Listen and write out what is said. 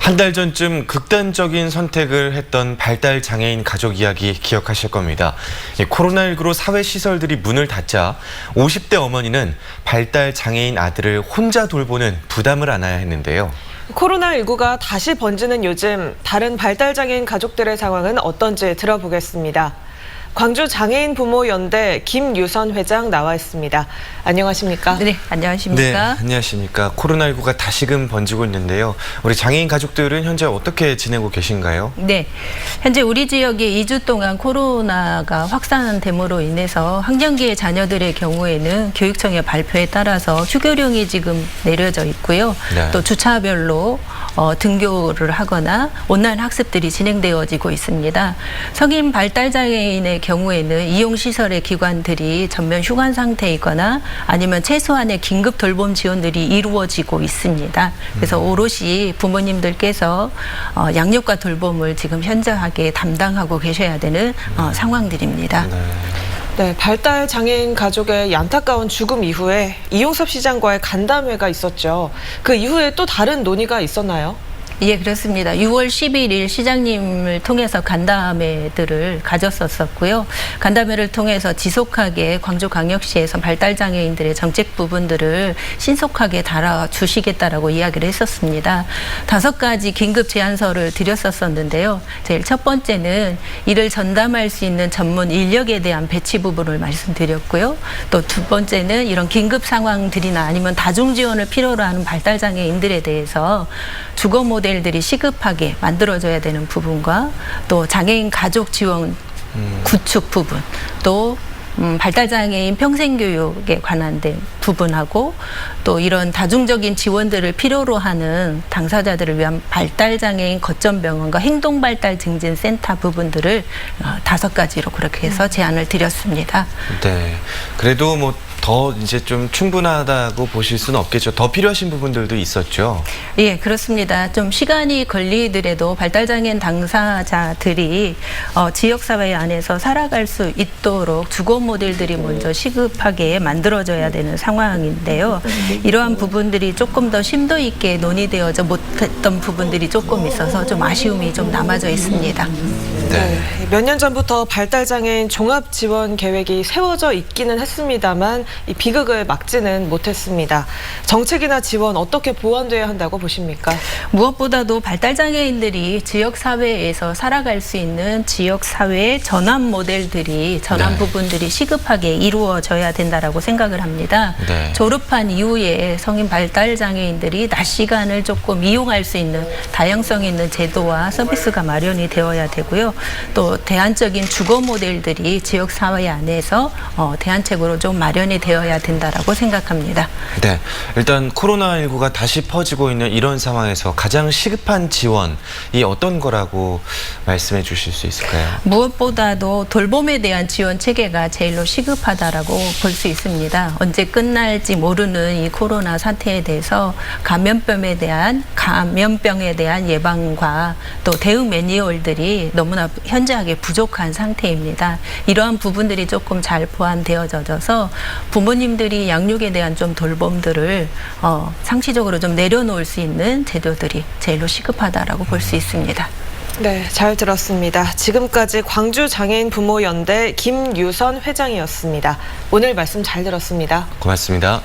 한 달 전쯤 극단적인 선택을 했던 발달 장애인 가족 이야기 기억하실 겁니다. 코로나19로 사회시설들이 문을 닫자 50대 어머니는 발달 장애인 아들을 혼자 돌보는 부담을 안아야 했는데요. 코로나19가 다시 번지는 요즘 다른 발달장애인 가족들의 상황은 어떤지 들어보겠습니다. 광주 장애인 부모 연대 김유선 회장 나와 있습니다. 안녕하십니까? 네, 안녕하십니까? 네, 안녕하십니까? 코로나19가 다시금 번지고 있는데요. 우리 장애인 가족들은 현재 어떻게 지내고 계신가요? 네, 현재 우리 지역에 2주 동안 코로나가 확산됨으로 인해서 학년기의 자녀들의 경우에는 교육청의 발표에 따라서 휴교령이 지금 내려져 있고요. 네. 또 주차별로 등교를 하거나 온라인 학습들이 진행되어지고 있습니다. 성인 발달장애인의 경우에는 이용시설의 기관들이 전면 휴관 상태이거나 아니면 최소한의 긴급 돌봄 지원들이 이루어지고 있습니다. 그래서 오롯이 부모님들께서 양육과 돌봄을 지금 현저하게 담당하고 계셔야 되는 상황들입니다. 네, 발달 장애인 가족의 안타까운 죽음 이후에 이용섭 시장과의 간담회가 있었죠. 그 이후에 또 다른 논의가 있었나요? 예, 그렇습니다. 6월 11일 시장님을 통해서 간담회들을 가졌었고요. 간담회를 통해서 지속하게 광주광역시에서 발달장애인들의 정책 부분들을 신속하게 달아주시겠다라고 이야기를 했었습니다. 5가지 긴급 제안서를 드렸었는데요. 제일 첫 번째는 이를 전담할 수 있는 전문 인력에 대한 배치 부분을 말씀드렸고요. 또 두 번째는 이런 긴급 상황들이나 아니면 다중 지원을 필요로 하는 발달장애인들에 대해서 주거 모델들이 시급하게 만들어져야 되는 부분과 또 장애인 가족 지원 구축 부분, 또 발달장애인 평생교육에 관한 부분하고 또 이런 다중적인 지원들을 필요로 하는 당사자들을 위한 발달장애인 거점병원과 행동발달증진센터 부분들을 5가지로 그렇게 해서 제안을 드렸습니다. 네, 그래도 더 이제 좀 충분하다고 보실 수는 없겠죠. 더 필요하신 부분들도 있었죠. 예, 그렇습니다. 좀 시간이 걸리더라도 발달장애인 당사자들이 지역사회 안에서 살아갈 수 있도록 주거 모델들이 먼저 시급하게 만들어져야 되는 상황인데요. 이러한 부분들이 조금 더 심도 있게 논의되어져 못했던 부분들이 조금 있어서 좀 아쉬움이 좀 남아져 있습니다. 네, 몇 년 전부터 발달장애인 종합지원 계획이 세워져 있기는 했습니다만 이 비극을 막지는 못했습니다. 정책이나 지원 어떻게 보완돼야 한다고 보십니까? 무엇보다도 발달장애인들이 지역사회에서 살아갈 수 있는 지역사회의 전환 모델들이 전환 부분들이 시급하게 이루어져야 된다라고 생각을 합니다. 네. 졸업한 이후에 성인 발달장애인들이 낮 시간을 조금 이용할 수 있는 다양성 있는 제도와 서비스가 마련이 되어야 되고요. 또 대안적인 주거 모델들이 지역사회 안에서 대안책으로 좀 마련이 되어야 된다라고 생각합니다. 네, 일단 코로나19가 다시 퍼지고 있는 이런 상황에서 가장 시급한 지원이 어떤 거라고 말씀해 주실 수 있을까요? 무엇보다도 돌봄에 대한 지원 체계가 제일로 시급하다라고 볼 수 있습니다. 언제 끝날지 모르는 이 코로나 사태에 대해서 감염병에 대한 예방과 또 대응 매뉴얼들이 너무나 현저하게 부족한 상태입니다. 이러한 부분들이 조금 잘 보완되어져서 부모님들이 양육에 대한 좀 돌봄들을 상시적으로 좀 내려놓을 수 있는 제도들이 제일로 시급하다라고 볼 수 있습니다. 네, 잘 들었습니다. 지금까지 광주 장애인 부모 연대 김유선 회장이었습니다. 오늘 말씀 잘 들었습니다. 고맙습니다.